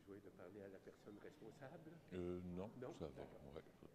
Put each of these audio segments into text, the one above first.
besoin de parler à la personne responsable? Non, Non? ça va. D'accord. Ouais, écoutez.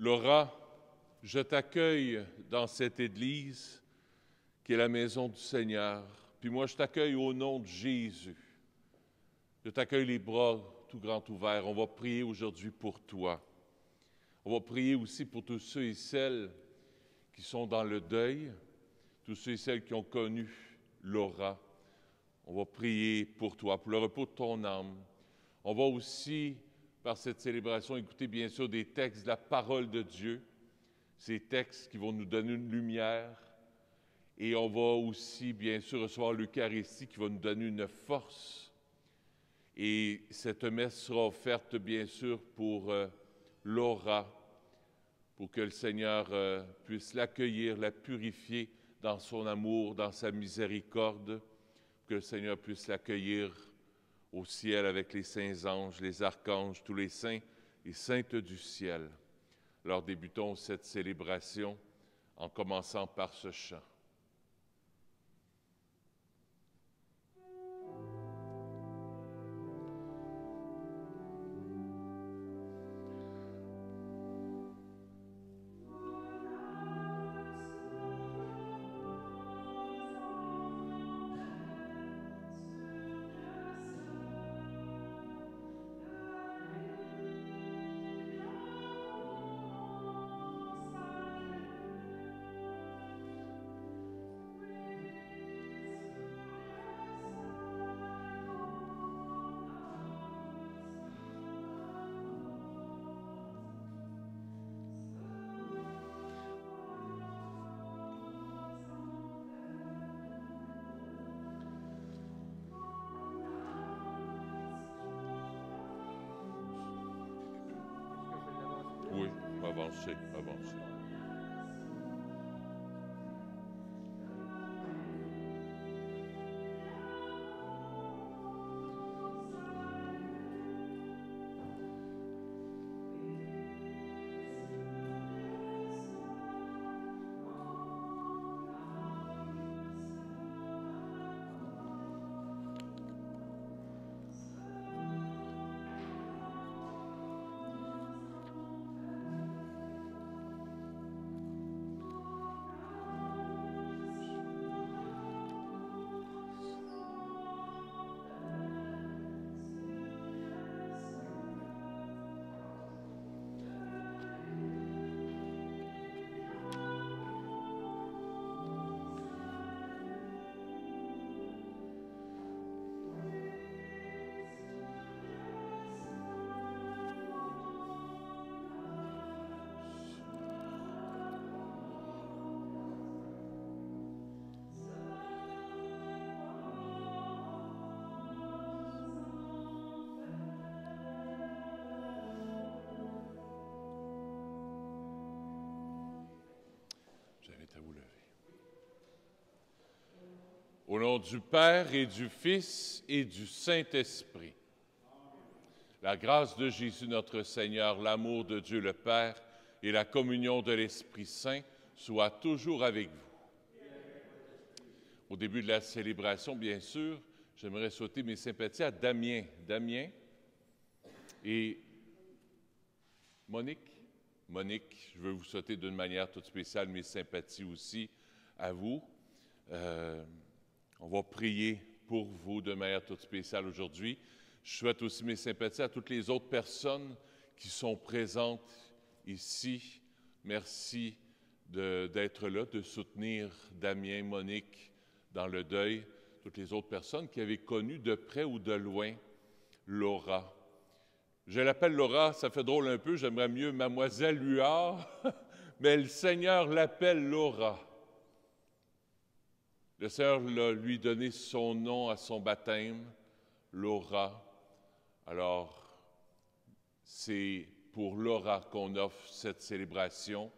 Laura, je t'accueille dans cette église qui est la maison du Seigneur. Puis moi, je t'accueille au nom de Jésus. Je t'accueille les bras tout grands ouverts. On va prier aujourd'hui pour toi. On va prier aussi pour tous ceux et celles qui sont dans le deuil, tous ceux et celles qui ont connu Laura. On va prier pour toi, pour le repos de ton âme. On va aussi, par cette célébration, écouter bien sûr des textes de la parole de Dieu, ces textes qui vont nous donner une lumière. Et on va aussi, bien sûr, recevoir l'Eucharistie qui va nous donner une force. Et cette messe sera offerte, bien sûr, pour Laura, pour que le Seigneur puisse l'accueillir, la purifier dans son amour, dans sa miséricorde, que le Seigneur puisse l'accueillir au ciel avec les saints anges, les archanges, tous les saints et saintes du ciel. Alors débutons cette célébration en commençant par ce chant. Oui, avancez, avancez. J'invite à vous lever. Au nom du Père et du Fils et du Saint-Esprit, la grâce de Jésus notre Seigneur, l'amour de Dieu le Père et la communion de l'Esprit Saint soient toujours avec vous. Au début de la célébration, bien sûr, j'aimerais souhaiter mes sympathies à Damien. Damien et Monique. Monique, je veux vous souhaiter d'une manière toute spéciale mes sympathies aussi à vous. On va prier pour vous de manière toute spéciale aujourd'hui. Je souhaite aussi mes sympathies à toutes les autres personnes qui sont présentes ici. Merci d'être là, de soutenir Damien, Monique dans le deuil. Toutes les autres personnes qui avaient connu de près ou de loin Laura. Je l'appelle Laura, ça fait drôle un peu, j'aimerais mieux Mademoiselle Huard, mais le Seigneur l'appelle Laura. Le Seigneur lui donné son nom à son baptême, Laura. Alors, c'est pour Laura qu'on offre cette célébration.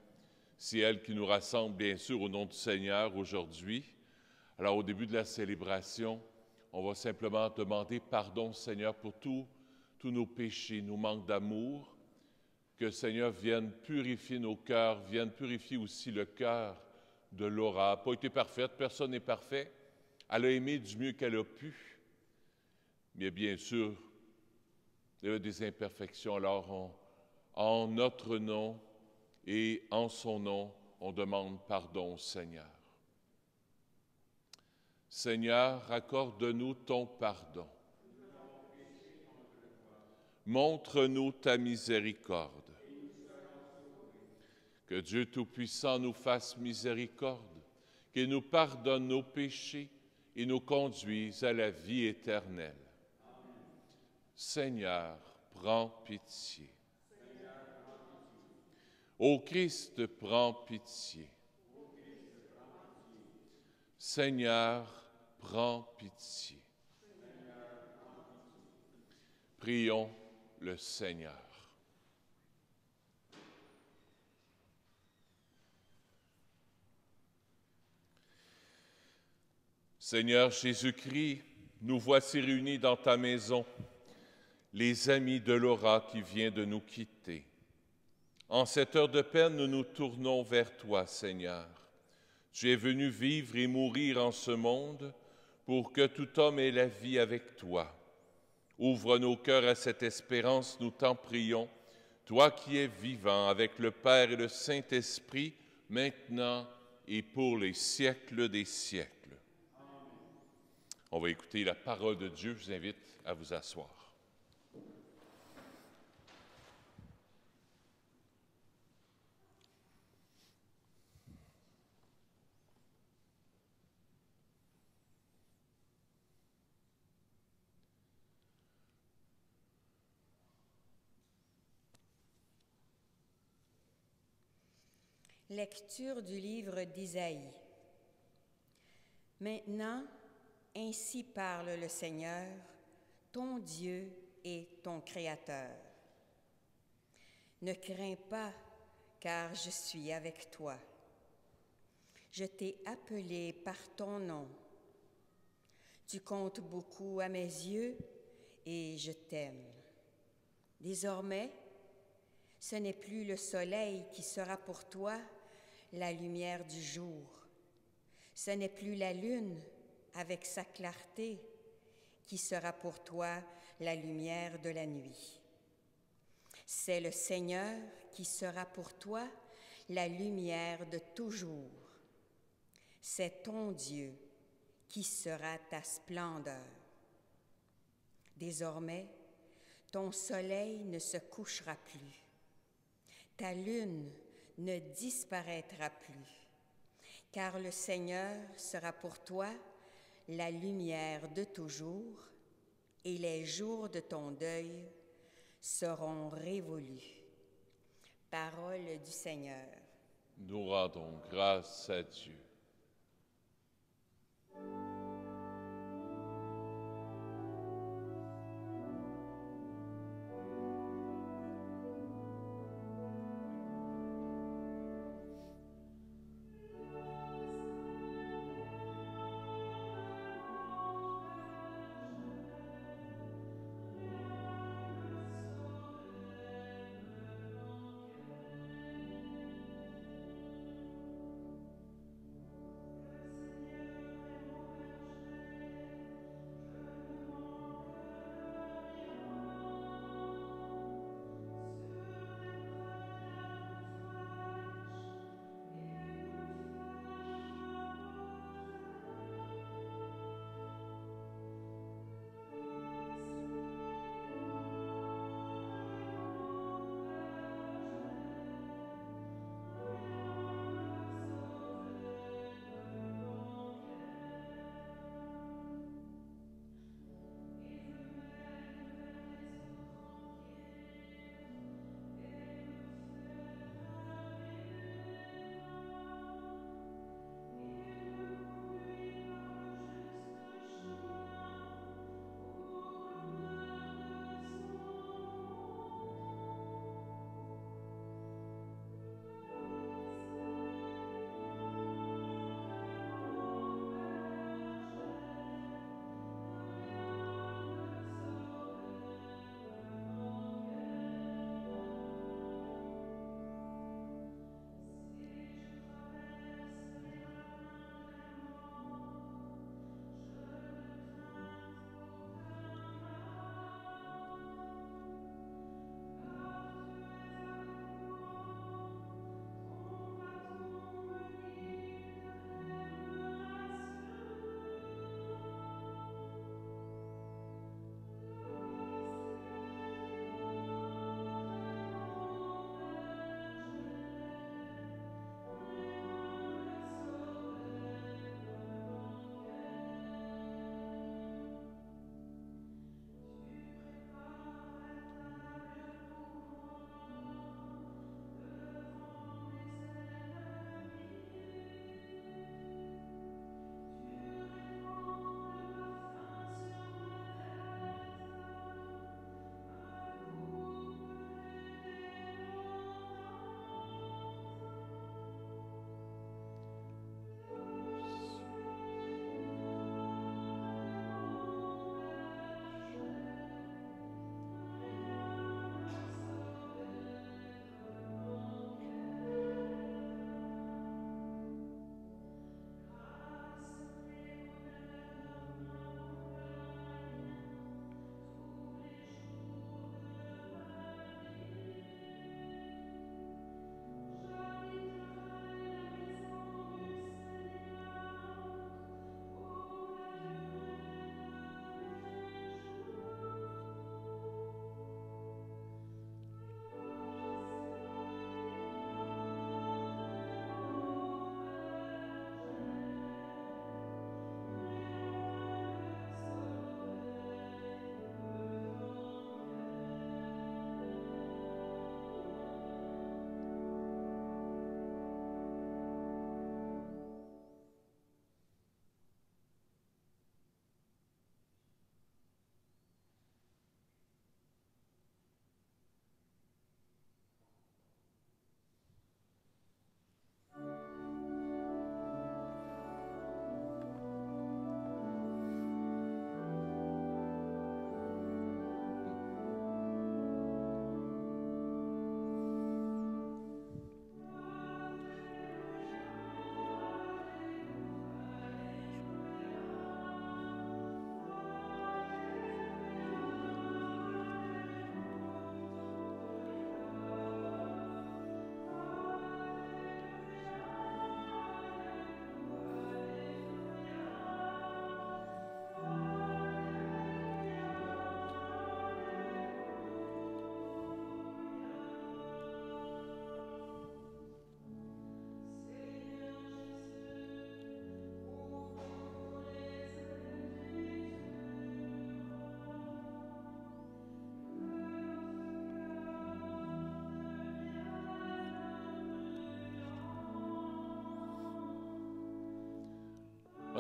C'est elle qui nous rassemble, bien sûr, au nom du Seigneur aujourd'hui. Alors, au début de la célébration, on va simplement demander pardon, Seigneur, pour tous nos péchés, nos manques d'amour. Que le Seigneur vienne purifier nos cœurs, vienne purifier aussi le cœur de Laura. Elle n'a pas été parfaite, personne n'est parfait. Elle a aimé du mieux qu'elle a pu. Mais bien sûr, il y a des imperfections. Alors, en notre nom et en son nom, on demande pardon au Seigneur. Seigneur, accorde-nous ton pardon. Montre-nous ta miséricorde. Que Dieu Tout-Puissant nous fasse miséricorde, qu'il nous pardonne nos péchés et nous conduise à la vie éternelle. Amen. Seigneur, prends pitié. Ô Christ, prends pitié. Seigneur, prends pitié. Prions le Seigneur. Seigneur Jésus-Christ, nous voici réunis dans ta maison, les amis de Laura qui vient de nous quitter. En cette heure de peine, nous nous tournons vers toi, Seigneur. Tu es venu vivre et mourir en ce monde pour que tout homme ait la vie avec toi. Ouvre nos cœurs à cette espérance, nous t'en prions, toi qui es vivant avec le Père et le Saint-Esprit, maintenant et pour les siècles des siècles. On va écouter la parole de Dieu. Je vous invite à vous asseoir. Lecture du livre d'Isaïe. Maintenant, ainsi parle le Seigneur, ton Dieu et ton Créateur. Ne crains pas, car je suis avec toi. Je t'ai appelé par ton nom. Tu comptes beaucoup à mes yeux et je t'aime. Désormais, ce n'est plus le soleil qui sera pour toi la lumière du jour. Ce n'est plus la lune avec sa clarté qui sera pour toi la lumière de la nuit. C'est le Seigneur qui sera pour toi la lumière de toujours. C'est ton Dieu qui sera ta splendeur. Désormais, ton soleil ne se couchera plus. Ta lune ne disparaîtra plus, car le Seigneur sera pour toi la lumière de toujours, et les jours de ton deuil seront révolus. Parole du Seigneur. Nous rendons grâce à Dieu.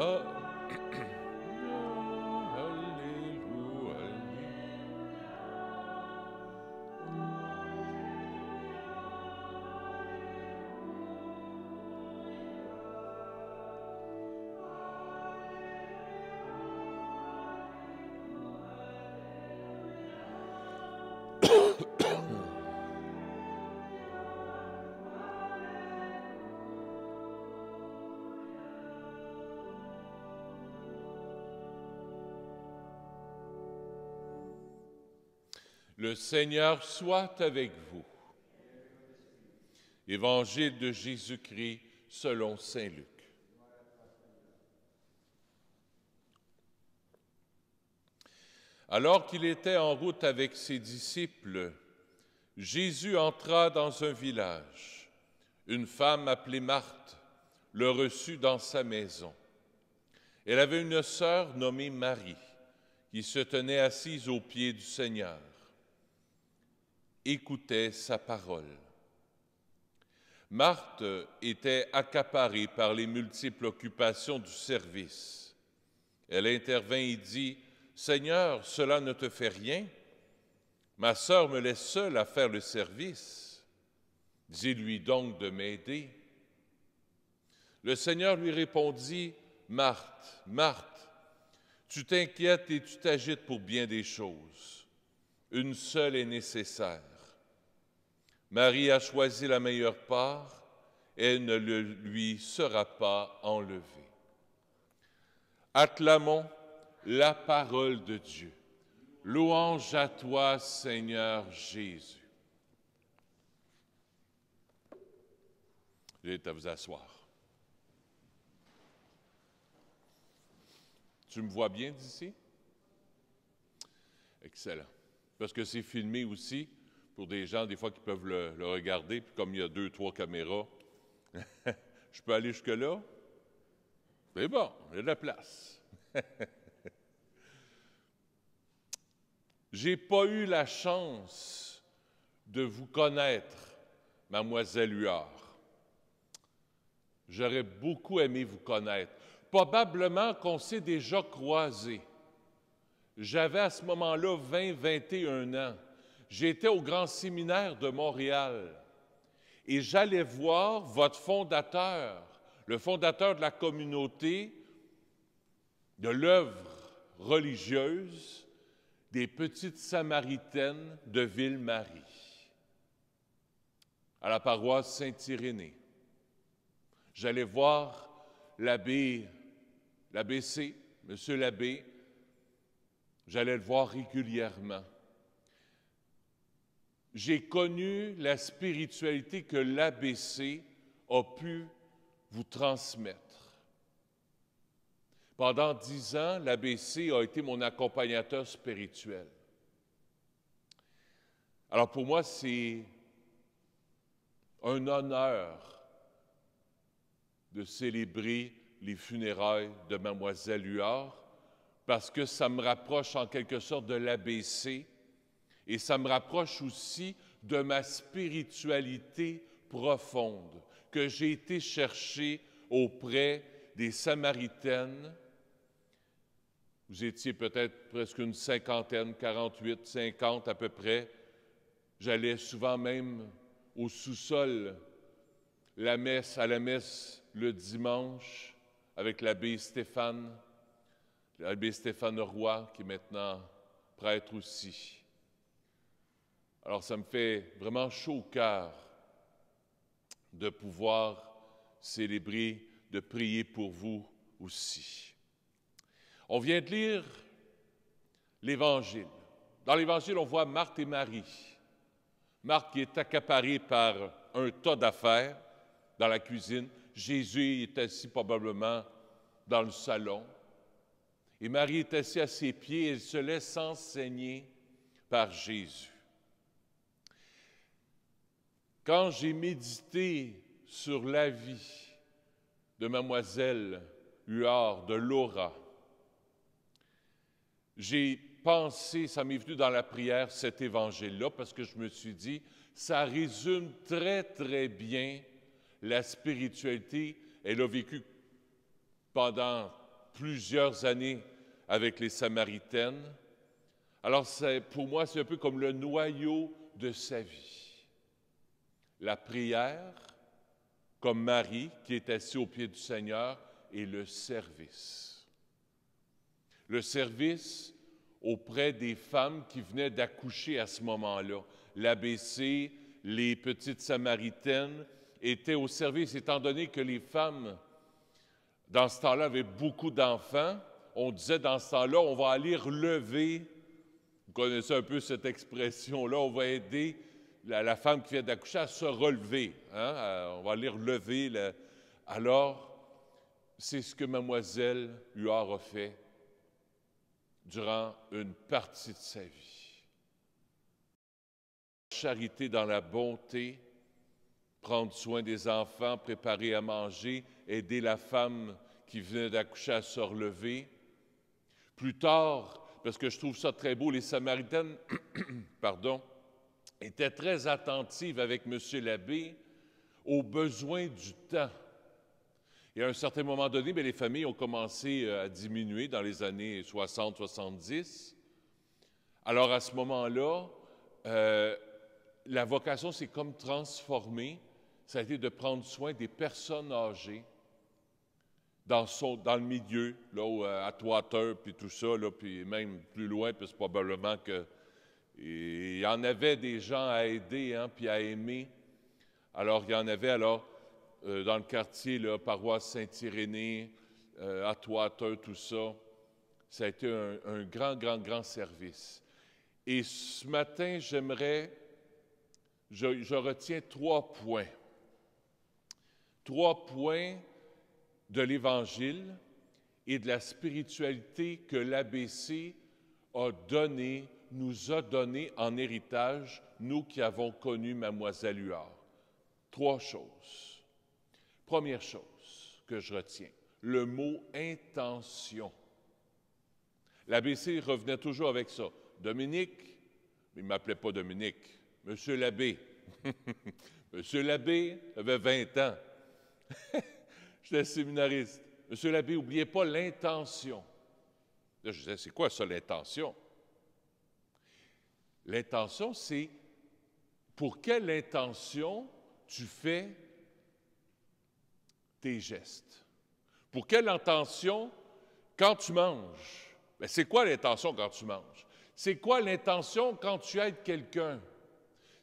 Ah. Alléluia. Le Seigneur soit avec vous. Évangile de Jésus-Christ selon saint Luc. Alors qu'il était en route avec ses disciples, Jésus entra dans un village. Une femme appelée Marthe le reçut dans sa maison. Elle avait une sœur nommée Marie, qui se tenait assise aux pieds du Seigneur. Écoutait sa parole. Marthe était accaparée par les multiples occupations du service. Elle intervint et dit, « Seigneur, cela ne te fait rien? Ma sœur me laisse seule à faire le service. Dis-lui donc de m'aider. » Le Seigneur lui répondit, « Marthe, Marthe, tu t'inquiètes et tu t'agites pour bien des choses. Une seule est nécessaire. Marie a choisi la meilleure part, elle ne lui sera pas enlevée. » Acclamons la parole de Dieu. Louange à toi, Seigneur Jésus. J'ai à vous asseoir. Tu me vois bien d'ici? Excellent. Parce que c'est filmé aussi pour des gens, des fois, qui peuvent le regarder. Puis comme il y a 2, 3 caméras, je peux aller jusque-là? C'est bon, il y a de la place. J'ai pas eu la chance de vous connaître, Mademoiselle Huard. J'aurais beaucoup aimé vous connaître. Probablement qu'on s'est déjà croisés. J'avais à ce moment-là 21 ans. J'étais au Grand Séminaire de Montréal et j'allais voir votre fondateur, le fondateur de la communauté de l'œuvre religieuse des Petites Samaritaines de Ville-Marie, à la paroisse Saint-Irénée. J'allais voir l'abbé C, monsieur l'abbé, j'allais le voir régulièrement. J'ai connu la spiritualité que l'abbé C a pu vous transmettre. Pendant 10 ans, l'abbé C a été mon accompagnateur spirituel. Alors pour moi, c'est un honneur de célébrer les funérailles de Mademoiselle Huard parce que ça me rapproche en quelque sorte de l'abbé C et ça me rapproche aussi de ma spiritualité profonde que j'ai été chercher auprès des Samaritaines. Vous étiez peut-être presque une cinquantaine, 48, 50 à peu près. J'allais souvent même au sous-sol à la messe le dimanche avec l'abbé Stéphane Roy, qui est maintenant prêtre aussi. Alors ça me fait vraiment chaud au cœur de pouvoir célébrer, de prier pour vous aussi. On vient de lire l'Évangile. Dans l'Évangile, on voit Marthe et Marie. Marthe qui est accaparée par un tas d'affaires dans la cuisine. Jésus est assis probablement dans le salon. Et Marie est assise à ses pieds et elle se laisse enseigner par Jésus. Quand j'ai médité sur la vie de Mademoiselle Huard, de Laura, j'ai pensé, ça m'est venu dans la prière, cet évangile-là, parce que je me suis dit, ça résume très, très bien la spiritualité. Elle a vécu pendant plusieurs années avec les Samaritaines. Alors, pour moi, c'est un peu comme le noyau de sa vie. La prière, comme Marie, qui est assise au pied du Seigneur, et le service. Le service auprès des femmes qui venaient d'accoucher à ce moment-là. L'ABC, les petites Samaritaines étaient au service, étant donné que les femmes, dans ce temps-là, avaient beaucoup d'enfants. On disait dans ce temps-là, on va aller relever. Vous connaissez un peu cette expression-là, on va aider la femme qui vient d'accoucher à se relever. Hein? On va aller relever. Alors, c'est ce que Mademoiselle Huard a fait durant une partie de sa vie. Charité dans la bonté, prendre soin des enfants, préparer à manger, aider la femme qui venait d'accoucher à se relever. Plus tard, parce que je trouve ça très beau, les Samaritaines étaient très attentives avec M. l'abbé aux besoins du temps. Et à un certain moment donné, bien, les familles ont commencé à diminuer dans les années 60-70. Alors à ce moment-là, la vocation s'est comme transformée. Ça a été de prendre soin des personnes âgées dans le milieu, là, à Atwater, puis tout ça, là, puis même plus loin, puis c'est probablement qu'il y en avait des gens à aider, hein, puis à aimer. Alors, il y en avait, dans le quartier, là, paroisse Saint-Irénée, Atwater, tout ça. Ça a été un grand service. Et ce matin, je retiens 3 points. 3 points de l'Évangile et de la spiritualité que l'ABC nous a donné en héritage, nous qui avons connu Mademoiselle Huard. 3 choses. Première chose que je retiens, le mot « intention ». L'ABC revenait toujours avec ça. Dominique, il ne m'appelait pas Dominique, Monsieur l'abbé. Monsieur l'abbé avait 20 ans. J'étais séminariste. Monsieur l'abbé, n'oubliez pas l'intention. Là, je disais, c'est quoi ça, l'intention? L'intention, c'est pour quelle intention tu fais tes gestes. Pour quelle intention, quand tu manges? Bien, c'est quoi l'intention quand tu manges? C'est quoi l'intention quand tu aides quelqu'un?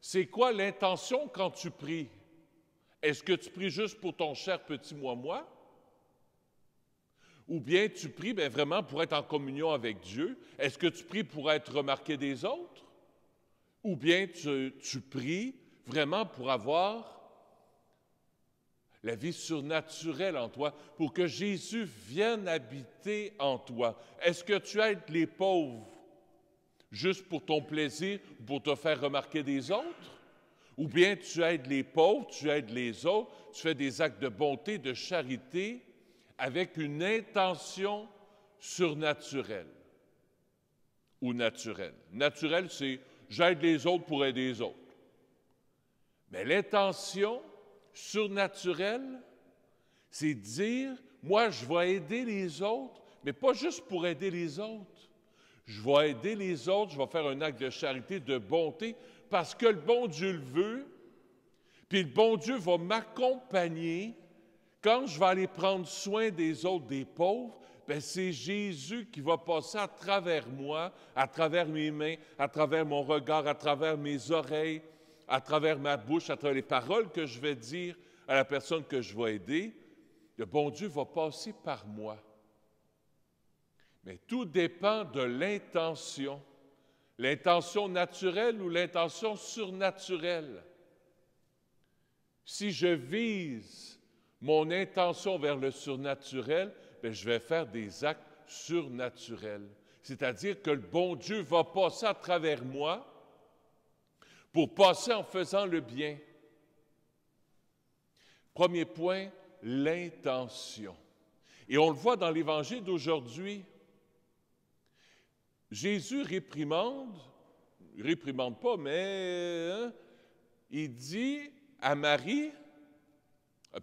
C'est quoi l'intention quand tu pries? Est-ce que tu pries juste pour ton cher petit moi? Ou bien tu pries vraiment pour être en communion avec Dieu? Est-ce que tu pries pour être remarqué des autres? Ou bien tu pries vraiment pour avoir la vie surnaturelle en toi, pour que Jésus vienne habiter en toi? Est-ce que tu aides les pauvres juste pour ton plaisir, pour te faire remarquer des autres? Ou bien tu aides les pauvres, tu aides les autres, tu fais des actes de bonté, de charité, avec une intention surnaturelle ou naturelle. Naturelle, c'est j'aide les autres pour aider les autres. Mais l'intention surnaturelle, c'est dire, moi, je vais aider les autres, mais pas juste pour aider les autres. Je vais aider les autres, je vais faire un acte de charité, de bonté, parce que le bon Dieu le veut, puis le bon Dieu va m'accompagner quand je vais aller prendre soin des autres, des pauvres. Bien, c'est Jésus qui va passer à travers moi, à travers mes mains, à travers mon regard, à travers mes oreilles, à travers ma bouche, à travers les paroles que je vais dire à la personne que je vais aider. Le bon Dieu va passer par moi. Mais tout dépend de l'intention. L'intention naturelle ou l'intention surnaturelle. Si je vise mon intention vers le surnaturel, bien, je vais faire des actes surnaturels. C'est-à-dire que le bon Dieu va passer à travers moi pour passer en faisant le bien. Premier point, l'intention. Et on le voit dans l'Évangile d'aujourd'hui. Jésus réprimande pas, mais il dit à Marie,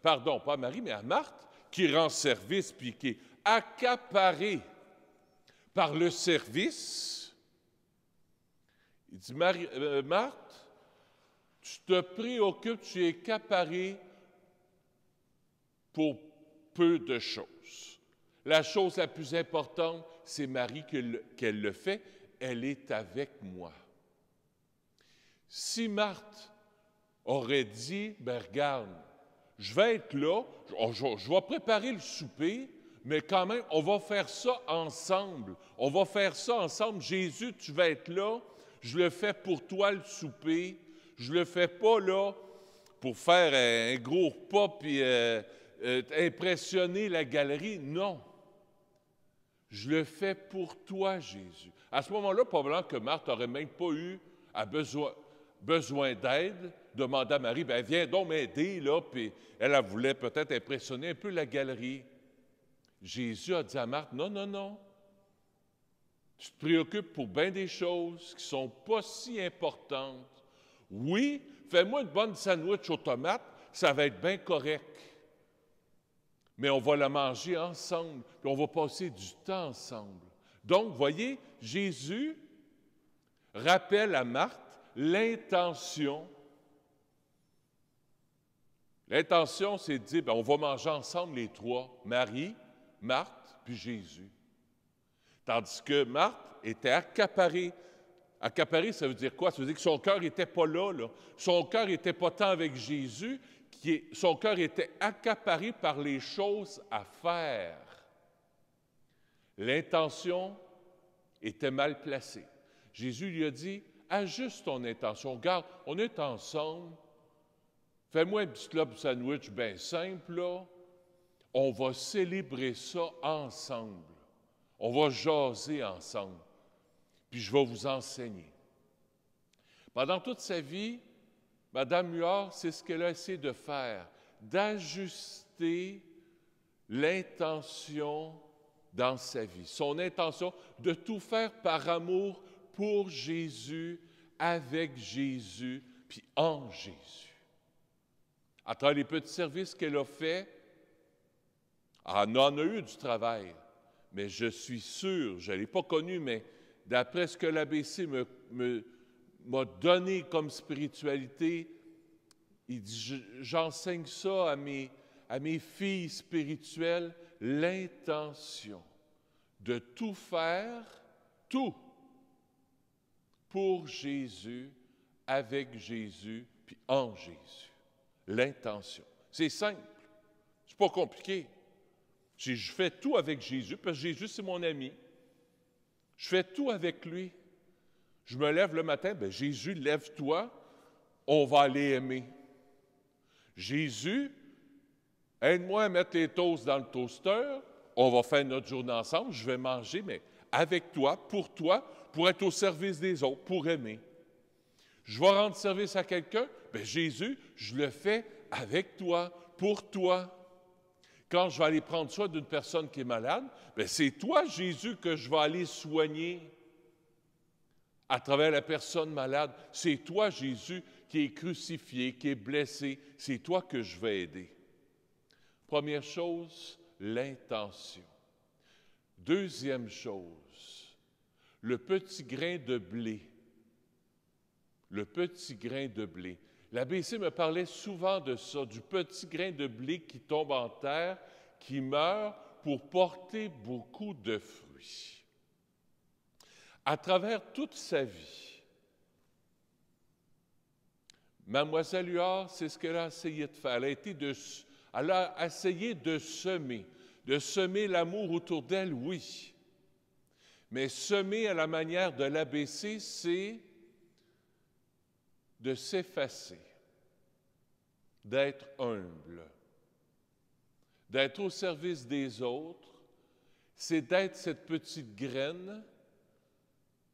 pas à Marie, mais à Marthe, qui rend service puis qui est accaparé par le service. Il dit, Marthe, tu te préoccupes, tu es accaparé pour peu de choses. La chose la plus importante, c'est Marie qu'elle le fait. Elle est avec moi. Si Marthe aurait dit, ben regarde, je vais être là, je vais préparer le souper, mais quand même, on va faire ça ensemble. On va faire ça ensemble. Jésus, tu vas être là, je le fais pour toi le souper. Je le fais pas là pour faire un gros repas puis impressionner la galerie. Non. Je le fais pour toi, Jésus. À ce moment-là, probablement que Marthe n'aurait même pas eu besoin d'aide, demandait à Marie, bien, viens donc m'aider, là, puis elle voulait peut-être impressionner un peu la galerie. Jésus a dit à Marthe, non, non, non, tu te préoccupes pour bien des choses qui ne sont pas si importantes. Oui, fais-moi une bonne sandwich aux tomates, ça va être bien correct. Mais on va la manger ensemble, puis on va passer du temps ensemble. Donc, voyez, Jésus rappelle à Marthe l'intention. L'intention, c'est de dire, bien, on va manger ensemble les trois, Marie, Marthe, puis Jésus. Tandis que Marthe était accaparée. Accaparée, ça veut dire quoi? Ça veut dire que son cœur n'était pas là. Son cœur n'était pas tant avec Jésus, son cœur était accaparé par les choses à faire. L'intention était mal placée. Jésus lui a dit, ajuste ton intention. Regarde, on est ensemble. Fais-moi un petit club sandwich bien simple, là. On va célébrer ça ensemble. On va jaser ensemble. Puis je vais vous enseigner. Pendant toute sa vie, Mme Huard, c'est ce qu'elle a essayé de faire, d'ajuster l'intention dans sa vie. Son intention de tout faire par amour pour Jésus, avec Jésus, puis en Jésus. À travers les petits services qu'elle a faits, elle en a eu du travail, mais je suis sûr, je ne l'ai pas connu, mais d'après ce que l'ABC m'a donné comme spiritualité, il dit, j'enseigne ça à mes filles spirituelles, l'intention de tout faire, tout, pour Jésus, avec Jésus, puis en Jésus. L'intention. C'est simple, c'est pas compliqué. Je fais tout avec Jésus, parce que Jésus, c'est mon ami. Je fais tout avec lui. Je me lève le matin, bien, Jésus, lève-toi, on va aller aimer. Jésus, aide-moi à mettre les toasts dans le toaster, on va faire notre journée ensemble, je vais manger, mais avec toi, pour être au service des autres, pour aimer. Je vais rendre service à quelqu'un, bien, Jésus, je le fais avec toi, pour toi. Quand je vais aller prendre soin d'une personne qui est malade, bien, c'est toi, Jésus, que je vais aller soigner à travers la personne malade. C'est toi, Jésus, qui est crucifié, qui est blessé. C'est toi que je vais aider. Première chose, l'intention. Deuxième chose, le petit grain de blé. Le petit grain de blé. L'ABC me parlait souvent de ça, du petit grain de blé qui tombe en terre, qui meurt pour porter beaucoup de fruits. À travers toute sa vie, Mademoiselle Huard, c'est ce qu'elle a essayé de faire. Elle a essayé de semer l'amour autour d'elle, oui. Mais semer à la manière de l'ABC, c'est de s'effacer, d'être humble, d'être au service des autres, c'est d'être cette petite graine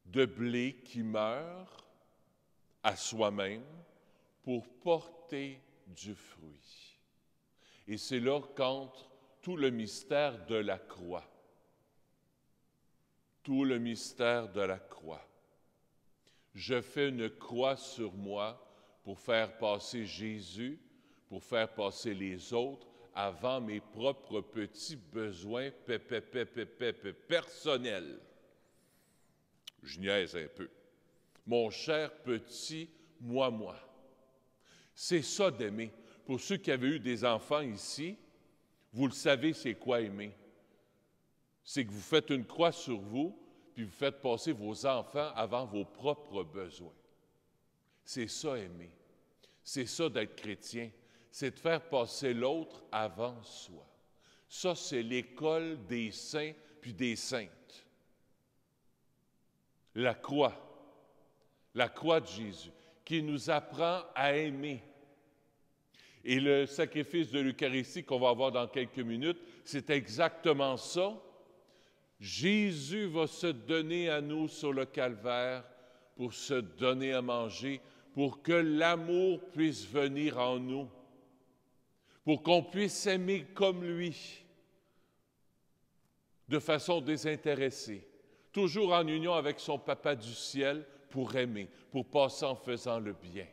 de blé qui meurt à soi-même pour porter du fruit. Et c'est là qu'entre tout le mystère de la croix. Tout le mystère de la croix. Je fais une croix sur moi pour faire passer Jésus, pour faire passer les autres avant mes propres petits besoins personnels. Je niaise un peu. Mon cher petit moi. C'est ça d'aimer. Pour ceux qui avaient eu des enfants ici, vous le savez, c'est quoi aimer? C'est que vous faites une croix sur vous, puis vous faites passer vos enfants avant vos propres besoins. C'est ça aimer. C'est ça d'être chrétien. C'est de faire passer l'autre avant soi. Ça, c'est l'école des saints puis des saintes. La croix de Jésus, qui nous apprend à aimer. Et le sacrifice de l'Eucharistie qu'on va avoir dans quelques minutes, c'est exactement ça. Jésus va se donner à nous sur le calvaire pour se donner à manger, pour que l'amour puisse venir en nous, pour qu'on puisse aimer comme lui, de façon désintéressée, toujours en union avec son Papa du ciel, pour aimer, pour passer en faisant le bien.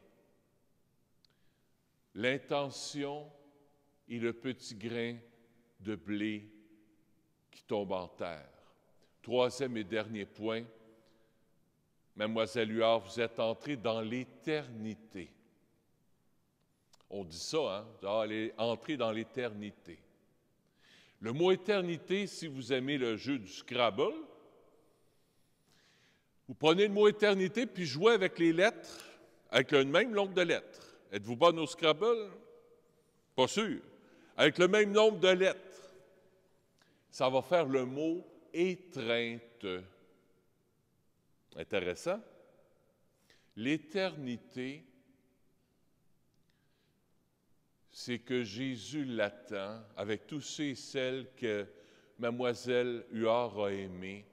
L'intention est le petit grain de blé qui tombe en terre. Troisième et dernier point, Mademoiselle Huard, vous êtes entrée dans l'éternité. On dit ça, hein? Elle est entrée dans l'éternité. Le mot éternité, si vous aimez le jeu du Scrabble, vous prenez le mot éternité puis jouez avec les lettres, avec le même nombre de lettres. Êtes-vous bonne au Scrabble? Pas sûr. Avec le même nombre de lettres, ça va faire le mot étreinte. Intéressant. L'éternité, c'est que Jésus l'attend avec tous ceux et celles que Mademoiselle Huard a aimés.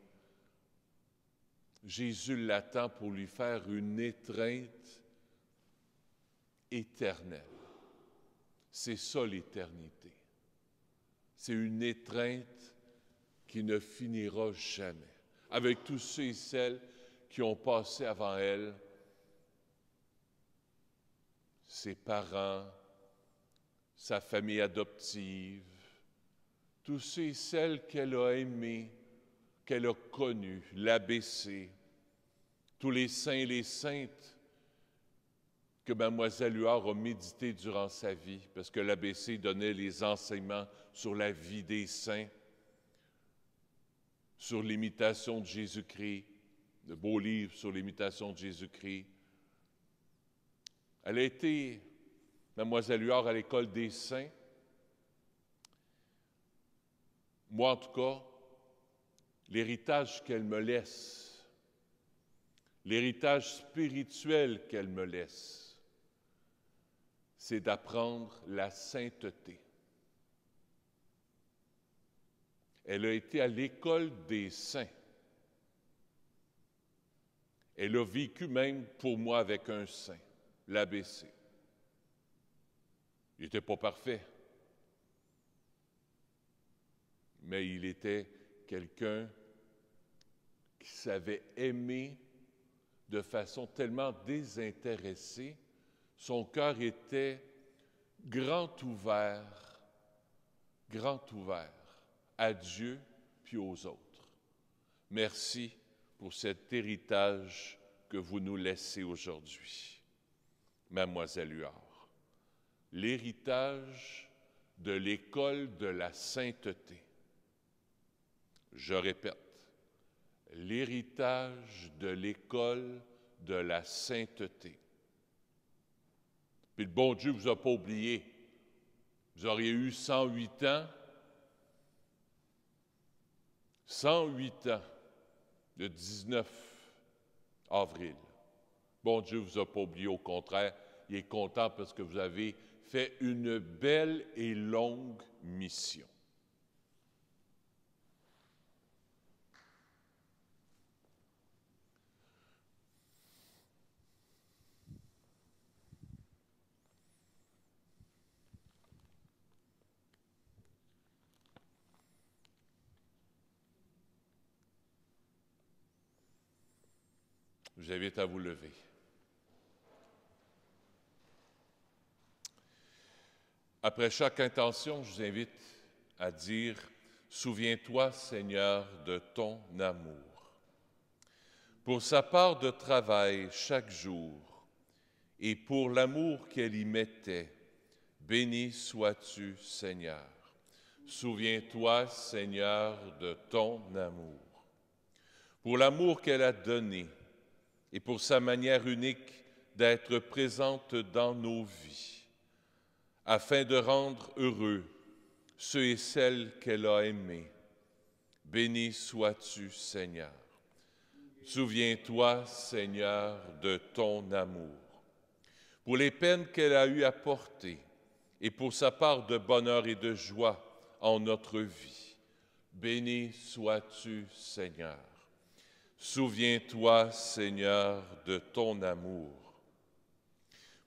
Jésus l'attend pour lui faire une étreinte éternelle. C'est ça l'éternité. C'est une étreinte qui ne finira jamais. Avec tous ceux et celles qui ont passé avant elle, ses parents, sa famille adoptive, tous ceux et celles qu'elle a aimés, qu'elle a connus, l'ABC, tous les saints et les saintes que Mademoiselle Huard a médité durant sa vie, parce que l'ABC donnait les enseignements sur la vie des saints, sur l'imitation de Jésus-Christ, de beaux livres sur l'imitation de Jésus-Christ. Elle a été, Mademoiselle Huard, à l'école des saints. Moi, en tout cas, l'héritage qu'elle me laisse, l'héritage spirituel qu'elle me laisse, c'est d'apprendre la sainteté. Elle a été à l'école des saints. Elle a vécu même pour moi avec un saint, l'ABC. Il n'était pas parfait, mais il était quelqu'un qui savait aimer de façon tellement désintéressée. Son cœur était grand ouvert à Dieu puis aux autres. Merci pour cet héritage que vous nous laissez aujourd'hui, Mademoiselle Huard. L'héritage de l'école de la sainteté. Je répète, l'héritage de l'école de la sainteté. Puis le bon Dieu ne vous a pas oublié. Vous auriez eu 108 ans. 108 ans, le 19 avril. Bon Dieu ne vous a pas oublié, au contraire, il est content parce que vous avez fait une belle et longue mission. Je vous invite à vous lever. Après chaque intention, je vous invite à dire « Souviens-toi, Seigneur, de ton amour ». Pour sa part de travail chaque jour et pour l'amour qu'elle y mettait, béni sois-tu, Seigneur. Souviens-toi, Seigneur, de ton amour. Pour l'amour qu'elle a donné et pour sa manière unique d'être présente dans nos vies, afin de rendre heureux ceux et celles qu'elle a aimés. Béni sois-tu, Seigneur. Souviens-toi, Seigneur, de ton amour. Pour les peines qu'elle a eu à porter et pour sa part de bonheur et de joie en notre vie. Béni sois-tu, Seigneur. Souviens-toi, Seigneur, de ton amour.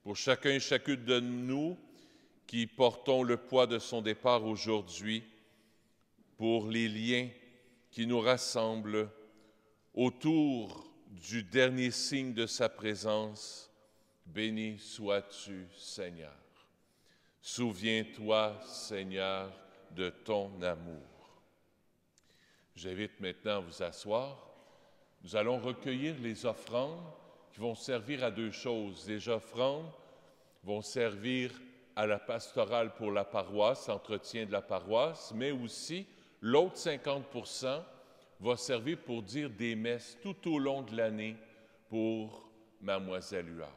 Pour chacun et chacune de nous qui portons le poids de son départ aujourd'hui, pour les liens qui nous rassemblent autour du dernier signe de sa présence, béni sois-tu, Seigneur. Souviens-toi, Seigneur, de ton amour. J'invite maintenant à vous asseoir. Nous allons recueillir les offrandes qui vont servir à deux choses. Les offrandes vont servir à la pastorale pour la paroisse, entretien de la paroisse, mais aussi l'autre 50% va servir pour dire des messes tout au long de l'année pour Mademoiselle Huard.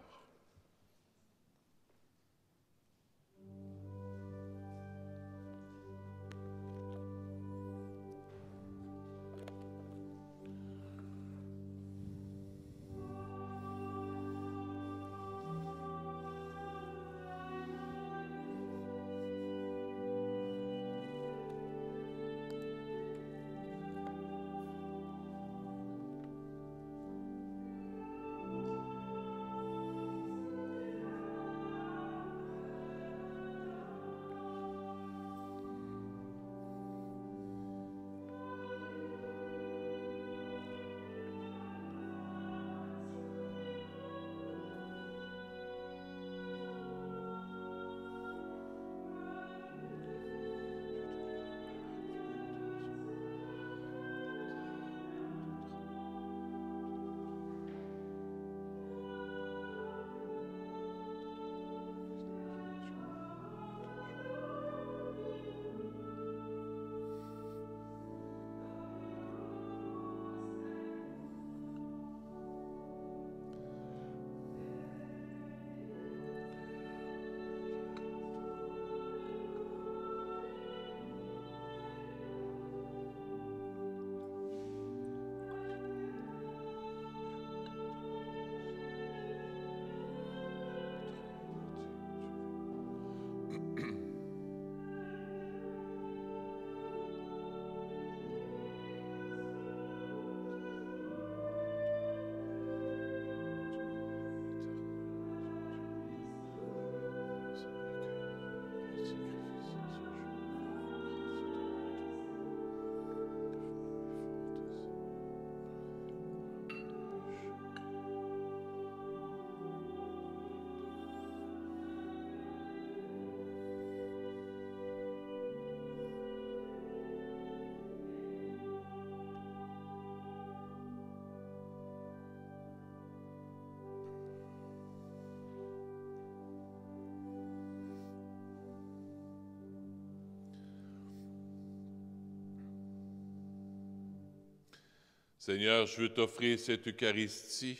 Seigneur, je veux t'offrir cette Eucharistie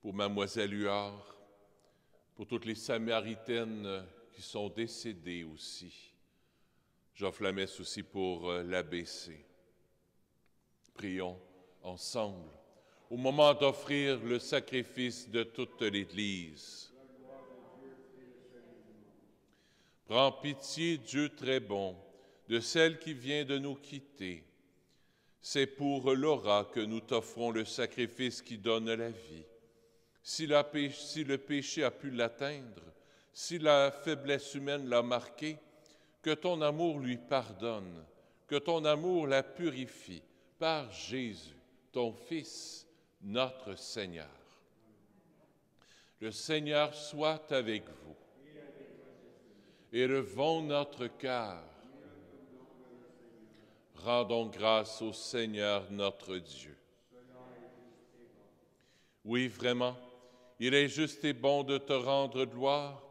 pour Mademoiselle Huard, pour toutes les Samaritaines qui sont décédées aussi. J'offre la messe aussi pour l'ABC. Prions ensemble au moment d'offrir le sacrifice de toute l'Église. Prends pitié, Dieu très bon, de celle qui vient de nous quitter. C'est pour Laura que nous t'offrons le sacrifice qui donne la vie. Si le péché a pu l'atteindre, si la faiblesse humaine l'a marqué, que ton amour lui pardonne, que ton amour la purifie par Jésus, ton Fils, notre Seigneur. Le Seigneur soit avec vous. Élevons notre cœur. Rendons grâce au Seigneur notre Dieu. Oui, vraiment, il est juste et bon de te rendre gloire,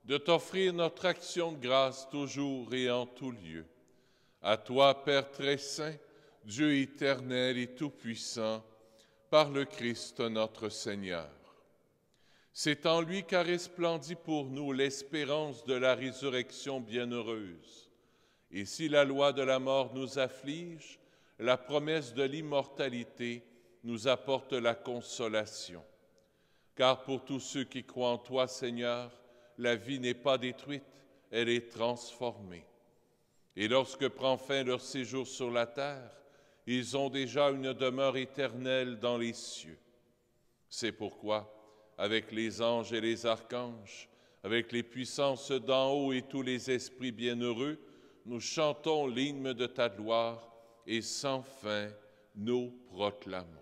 de t'offrir notre action de grâce toujours et en tout lieu. À toi, Père très saint, Dieu éternel et tout-puissant, par le Christ notre Seigneur. C'est en lui qu'a resplendi pour nous l'espérance de la résurrection bienheureuse. Et si la loi de la mort nous afflige, la promesse de l'immortalité nous apporte la consolation. Car pour tous ceux qui croient en toi, Seigneur, la vie n'est pas détruite, elle est transformée. Et lorsque prend fin leur séjour sur la terre, ils ont déjà une demeure éternelle dans les cieux. C'est pourquoi, avec les anges et les archanges, avec les puissances d'en haut et tous les esprits bienheureux, nous chantons l'hymne de ta gloire et sans fin nous proclamons.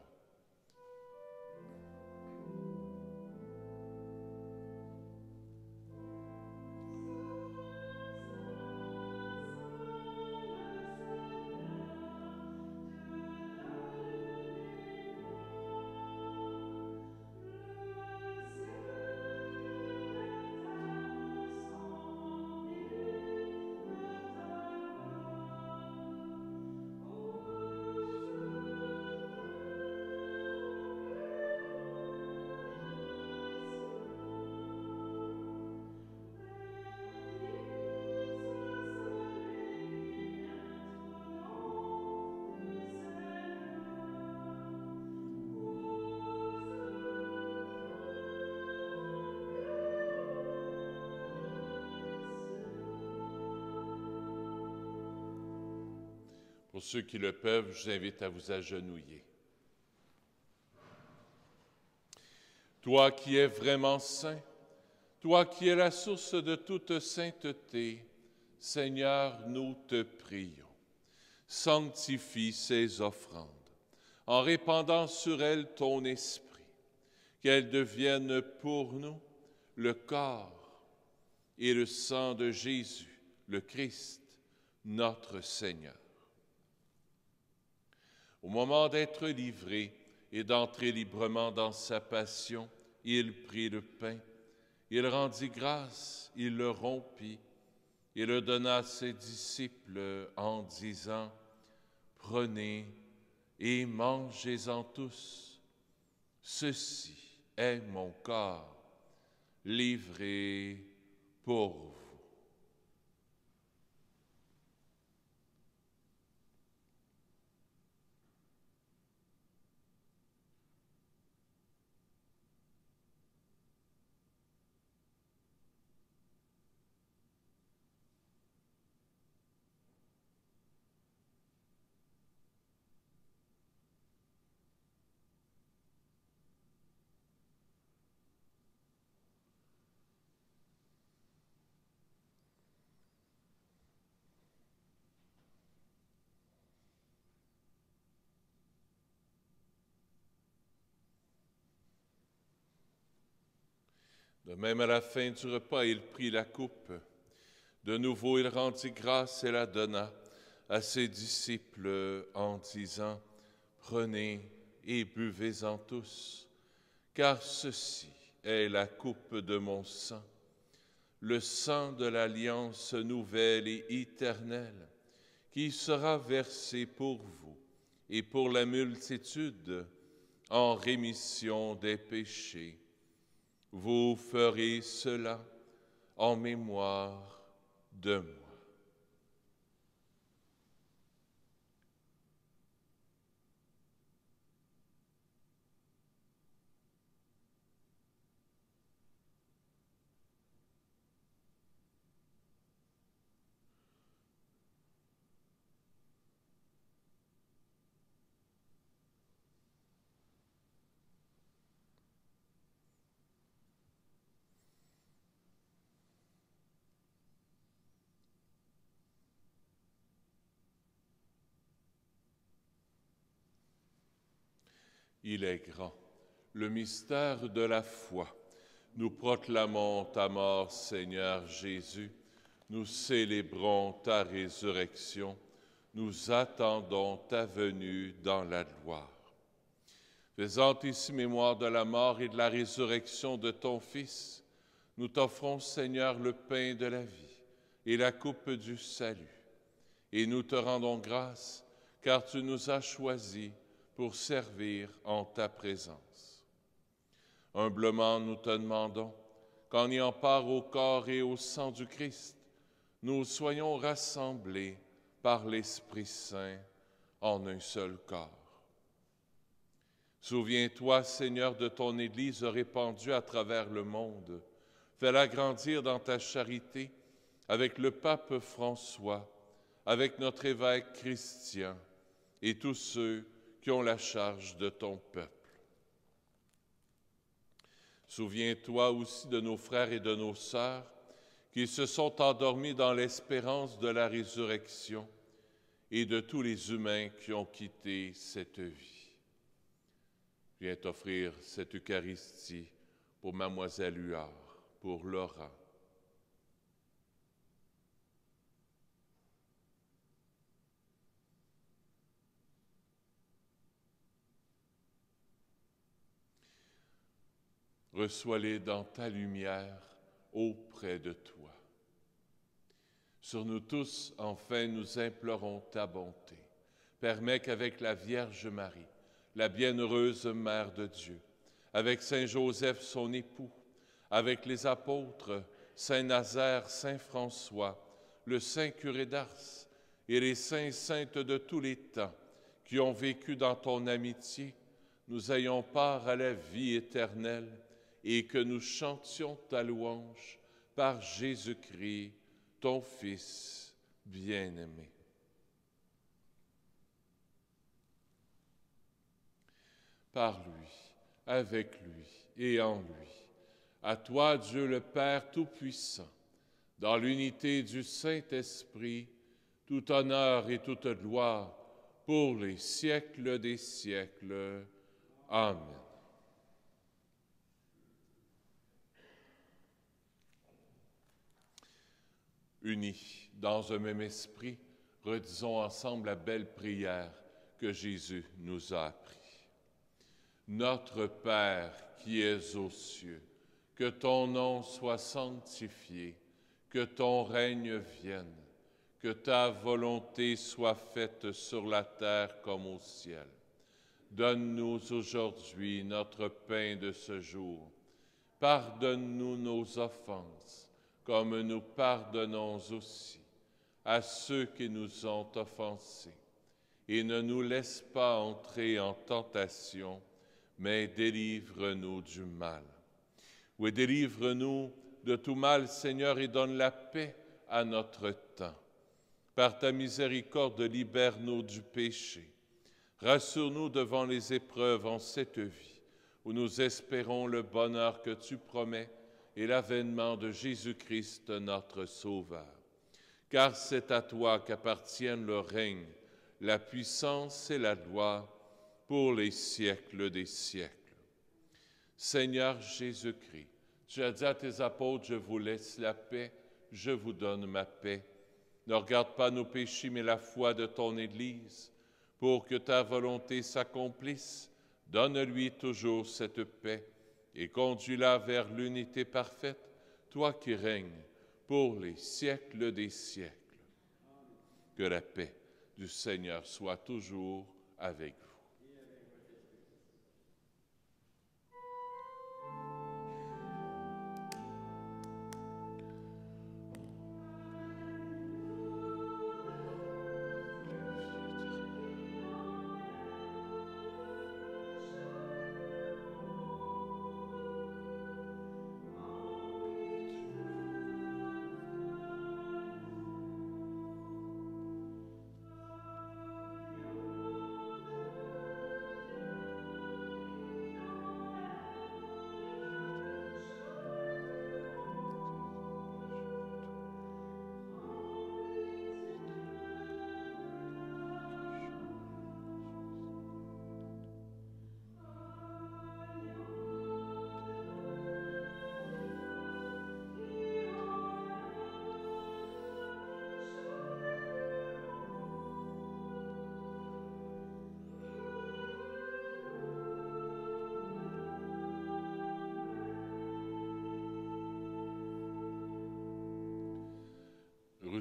Pour ceux qui le peuvent, je vous invite à vous agenouiller. Toi qui es vraiment saint, toi qui es la source de toute sainteté, Seigneur, nous te prions. Sanctifie ces offrandes, en répandant sur elles ton esprit, qu'elles deviennent pour nous le corps et le sang de Jésus, le Christ, notre Seigneur. Au moment d'être livré et d'entrer librement dans sa passion, il prit le pain, il rendit grâce, il le rompit, et le donna à ses disciples en disant « Prenez et mangez-en tous, ceci est mon corps livré pour vous. » De même, à la fin du repas, il prit la coupe. De nouveau, il rendit grâce et la donna à ses disciples en disant « Prenez et buvez-en tous, car ceci est la coupe de mon sang, le sang de l'alliance nouvelle et éternelle, qui sera versé pour vous et pour la multitude en rémission des péchés. Vous ferez cela en mémoire de moi. » Il est grand, le mystère de la foi. Nous proclamons ta mort, Seigneur Jésus. nous célébrons ta résurrection, nous attendons ta venue dans la gloire. Faisant ici mémoire de la mort et de la résurrection de ton Fils, nous t'offrons, Seigneur, le pain de la vie et la coupe du salut. Et nous te rendons grâce, car tu nous as choisis pour servir en ta présence. Humblement, nous te demandons qu'en ayant part au corps et au sang du Christ, nous soyons rassemblés par l'Esprit Saint en un seul corps. Souviens-toi, Seigneur, de ton Église répandue à travers le monde. Fais-la grandir dans ta charité avec le pape François, avec notre évêque Christian et tous ceux qui ont la charge de ton peuple. Souviens-toi aussi de nos frères et de nos sœurs qui se sont endormis dans l'espérance de la résurrection et de tous les humains qui ont quitté cette vie. Je viens t'offrir cette Eucharistie pour Mademoiselle Huard, pour Laurent. Reçois-les dans ta lumière auprès de toi. Sur nous tous, enfin, nous implorons ta bonté. Permets qu'avec la Vierge Marie, la bienheureuse Mère de Dieu, avec Saint Joseph, son époux, avec les apôtres, Saint Nazaire, Saint François, le Saint curé d'Ars et les saints et saintes de tous les temps qui ont vécu dans ton amitié, nous ayons part à la vie éternelle et que nous chantions ta louange par Jésus-Christ, ton Fils bien-aimé. Par lui, avec lui et en lui, à toi, Dieu le Père Tout-Puissant, dans l'unité du Saint-Esprit, tout honneur et toute gloire pour les siècles des siècles. Amen. Unis dans un même esprit, redisons ensemble la belle prière que Jésus nous a appris. Notre Père qui es aux cieux, que ton nom soit sanctifié, que ton règne vienne, que ta volonté soit faite sur la terre comme au ciel. Donne-nous aujourd'hui notre pain de ce jour. Pardonne-nous nos offenses, comme nous pardonnons aussi à ceux qui nous ont offensés. Et ne nous laisse pas entrer en tentation, mais délivre-nous du mal. Oui, délivre-nous de tout mal, Seigneur, et donne la paix à notre temps. Par ta miséricorde, libère-nous du péché. Rassure-nous devant les épreuves en cette vie, où nous espérons le bonheur que tu promets et l'avènement de Jésus-Christ, notre Sauveur. Car c'est à toi qu'appartiennent le règne, la puissance et la gloire pour les siècles des siècles. Seigneur Jésus-Christ, tu as dit à tes apôtres, je vous laisse la paix, je vous donne ma paix. Ne regarde pas nos péchés, mais la foi de ton Église, pour que ta volonté s'accomplisse. Donne-lui toujours cette paix et conduis-la vers l'unité parfaite, toi qui règnes pour les siècles des siècles. Que la paix du Seigneur soit toujours avec vous.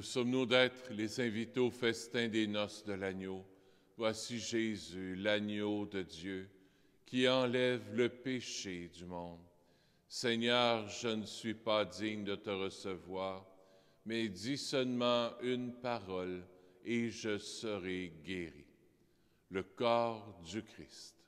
Heureux sommes-nous d'être les invités au festin des noces de l'agneau. Voici Jésus, l'agneau de Dieu, qui enlève le péché du monde. Seigneur, je ne suis pas digne de te recevoir, mais dis seulement une parole et je serai guéri. Le corps du Christ.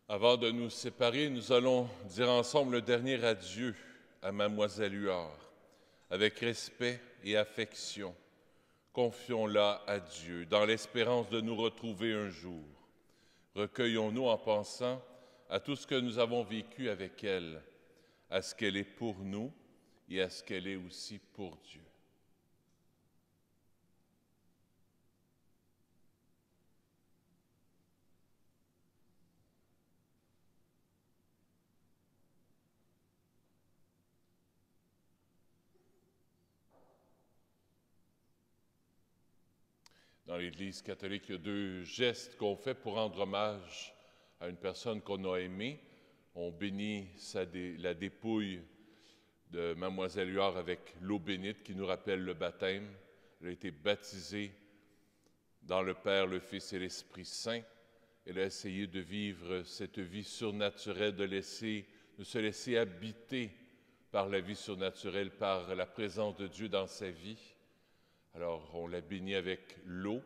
Avant de nous séparer, nous allons dire ensemble le dernier adieu à Mademoiselle Huard. Avec respect et affection, confions-la à Dieu, dans l'espérance de nous retrouver un jour. Recueillons-nous en pensant à tout ce que nous avons vécu avec elle, à ce qu'elle est pour nous et à ce qu'elle est aussi pour Dieu. Dans l'Église catholique, il y a deux gestes qu'on fait pour rendre hommage à une personne qu'on a aimée. On bénit la dépouille de Mademoiselle Huard avec l'eau bénite qui nous rappelle le baptême. Elle a été baptisée dans le Père, le Fils et l'Esprit Saint. Elle a essayé de vivre cette vie surnaturelle, de se laisser habiter par la vie surnaturelle, par la présence de Dieu dans sa vie. Alors, on la bénit avec l'eau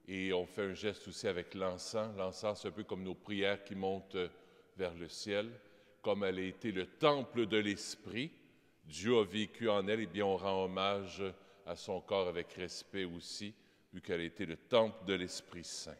et on fait un geste aussi avec l'encens. L'encens, c'est un peu comme nos prières qui montent vers le ciel. Comme elle a été le temple de l'Esprit, Dieu a vécu en elle, eh bien, on rend hommage à son corps avec respect aussi, vu qu'elle a été le temple de l'Esprit Saint.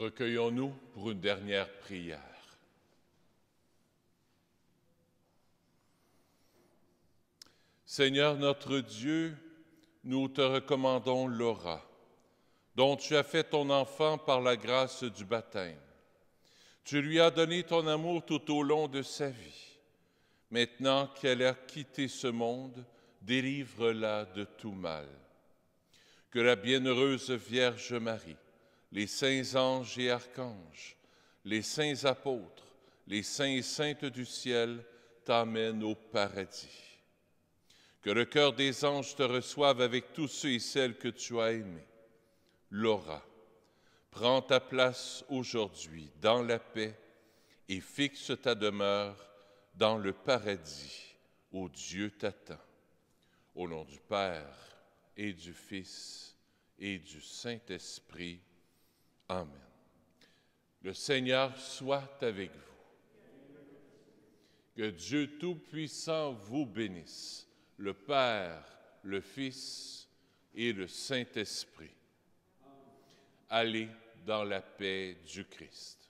Recueillons-nous pour une dernière prière. Seigneur notre Dieu, nous te recommandons Laura, dont tu as fait ton enfant par la grâce du baptême. Tu lui as donné ton amour tout au long de sa vie. Maintenant qu'elle a quitté ce monde, délivre-la de tout mal. Que la bienheureuse Vierge Marie, les saints anges et archanges, les saints apôtres, les saints et saintes du ciel t'amènent au paradis. Que le cœur des anges te reçoive avec tous ceux et celles que tu as aimés. Laura, prends ta place aujourd'hui dans la paix et fixe ta demeure dans le paradis où Dieu t'attend. Au nom du Père et du Fils et du Saint-Esprit. Amen. Le Seigneur soit avec vous. Que Dieu Tout-Puissant vous bénisse, le Père, le Fils et le Saint-Esprit. Allez dans la paix du Christ.